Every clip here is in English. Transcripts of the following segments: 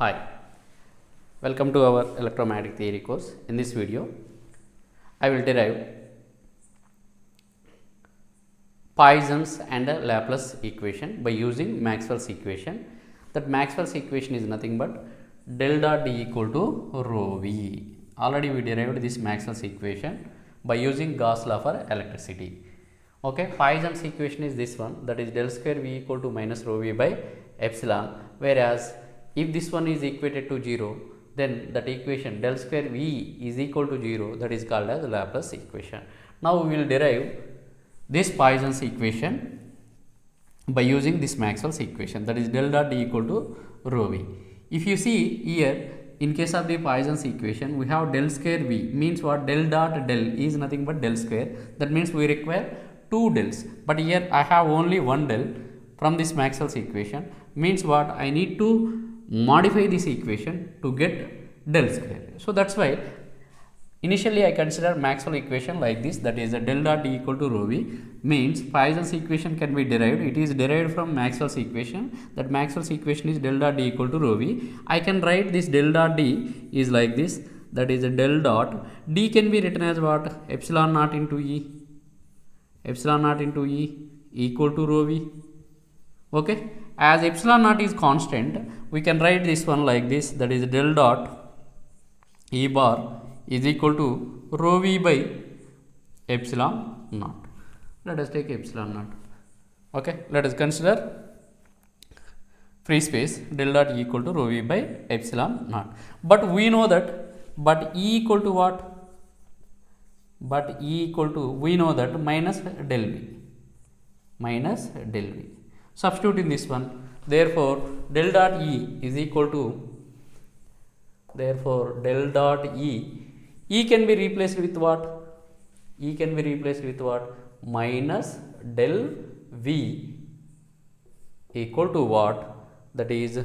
Hi, welcome to our electromagnetic theory course. In this video, I will derive Poisson's and Laplace equation by using Maxwell's equation. That Maxwell's equation is nothing but del dot D equal to rho V. Already we derived this Maxwell's equation by using Gauss law for electricity. Okay, Poisson's equation is this one, that is del square V equal to minus rho V by epsilon, whereas if this one is equated to 0, then that equation del square V is equal to 0, that is called as Laplace equation. Now we will derive this Poisson's equation by using this Maxwell's equation, that is del dot D equal to rho V. If you see here, in case of the Poisson's equation, we have del square V, means what? Del dot del is nothing but del square, that means we require two dels, but here I have only one del from this Maxwell's equation, means what? I need to modify this equation to get del square. So that's why initially I consider Maxwell equation like this, that is a del dot D equal to rho V, means Poisson's equation can be derived. It is derived from Maxwell's equation, that Maxwell's equation is del dot D equal to rho V. I can write this del dot D is like this, that is a del dot D can be written as what? Epsilon naught into E, epsilon naught into E equal to rho V. Okay, as epsilon naught is constant, we can write this one like this, that is del dot E bar is equal to rho V by epsilon naught. Let us take epsilon naught. Okay, let us consider free space del dot E equal to rho V by epsilon naught. But we know that, but E equal to what? But E equal to, we know that minus del V, minus del V. Substitute in this one. Therefore, del dot E is equal to, therefore, del dot E can be replaced with what? E can be replaced with what? Minus del V equal to what? That is,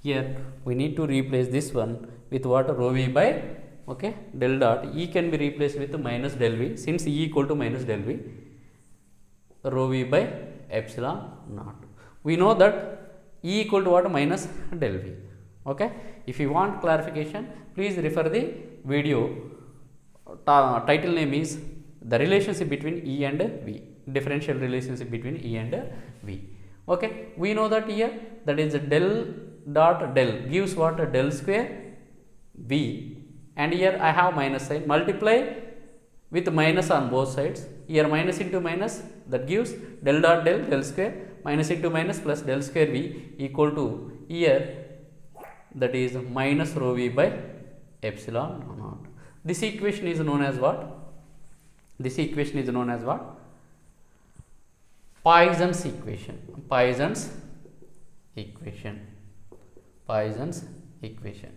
here we need to replace this one with what? Rho V by, okay, del dot E can be replaced with minus del V, since E equal to minus del V, rho V by epsilon naught. We know that E equal to what? Minus del V. Okay. If you want clarification, please refer the video. Title name is the relationship between E and V, differential relationship between E and V. Okay. We know that here, that is del dot del gives what? Del square V, and here I have minus sign, multiply with minus on both sides. Here minus into minus, that gives del dot del square, minus into minus plus del square V equal to, here that is minus rho V by epsilon naught. This equation is known as what? This equation is known as what? Poisson's equation. Poisson's equation. Poisson's equation.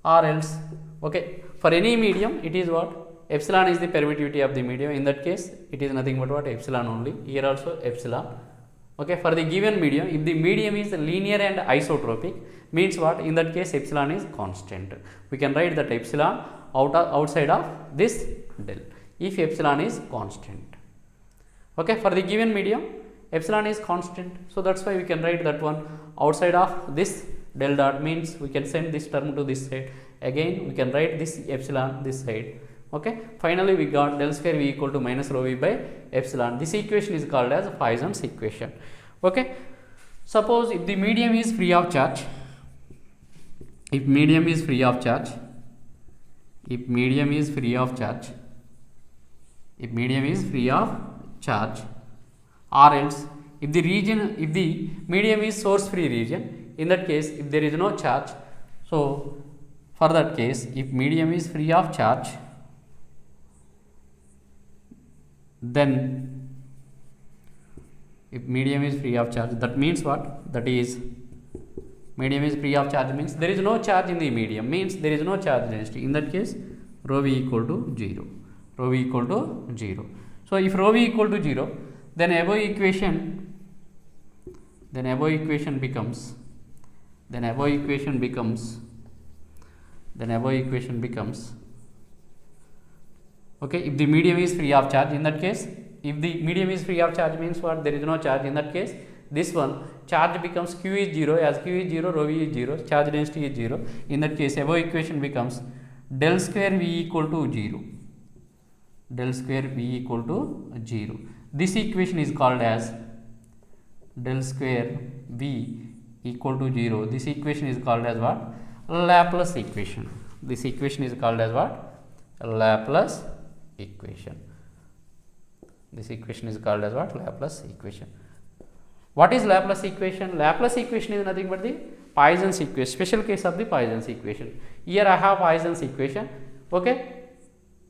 Or else, okay, for any medium it is what? Epsilon is the permittivity of the medium. In that case, it is nothing but what? Epsilon only. Here also epsilon. Okay, for the given medium, if the medium is linear and isotropic, means what? In that case, epsilon is constant. We can write that epsilon outside of this del, if epsilon is constant. Okay, for the given medium, epsilon is constant. So that's why we can write that one outside of this del dot, means we can send this term to this side. Again, we can write this epsilon this side. Okay, finally we got del square V equal to minus rho V by epsilon. This equation is called as Poisson's equation. Okay, suppose if the medium is free of charge, if medium is free of charge, if medium is free of charge, if medium is free of charge, or else if the region, if the medium is source free region, in that case if there is no charge, so for that case, if medium is free of charge, then if medium is free of charge, that means what? That is, medium is free of charge means there is no charge in the medium, means there is no charge density. In that case, rho V equal to 0, rho V equal to 0. So if rho V equal to 0, then above equation becomes, okay, if the medium is free of charge, in that case, if the medium is free of charge means what? There is no charge. In that case, this one charge becomes q is 0, as q is 0 rho v is 0, charge density is 0. In that case above equation becomes del square v equal to 0, del square v equal to 0. This equation is called as del square v equal to 0. This equation is called as what? Laplace equation. This equation is called as what? Laplace equation. This equation is called as what? Laplace equation. What is Laplace equation? Laplace equation is nothing but the Poisson's equation, special case of the Poisson's equation. Here I have Poisson's equation. Okay.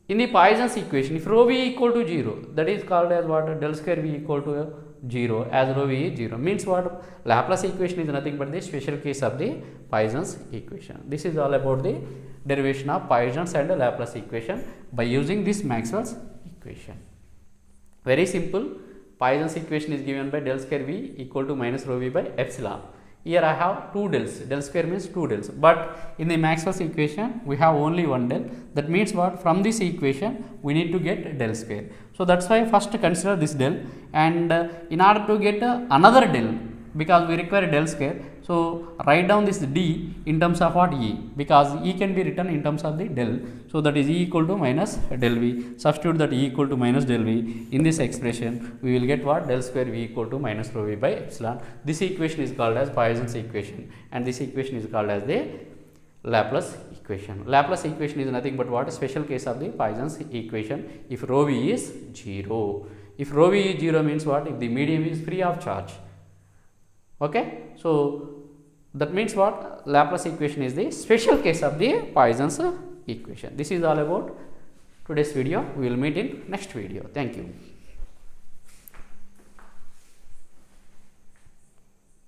In the Poisson's equation, if rho v equal to 0, that is called as what? Del square v equal to 0, as rho v is 0. Means what? Laplace equation is nothing but the special case of the Poisson's equation. This is all about the derivation of Poisson's and Laplace equation by using this Maxwell's equation. Very simple. Poisson's equation is given by del square v equal to minus rho v by epsilon. Here I have two dels, del square means two dels, but in the Maxwell's equation we have only one del. That means what? From this equation we need to get del square. So that's why first consider this del, and in order to get another del, because we require del square, so write down this d in terms of what? E, because E can be written in terms of the del. So that is E equal to minus del v. Substitute that E equal to minus del v in this expression, we will get what? Del square v equal to minus rho v by epsilon. This equation is called as Poisson's equation, and this equation is called as the Laplace equation. Laplace equation is nothing but what? Special case of the Poisson's equation if rho v is 0. If rho v is 0 means what? If the medium is free of charge. Okay, so that means what? Laplace equation is the special case of the Poisson's equation. This is all about today's video. We will meet in next video. Thank you.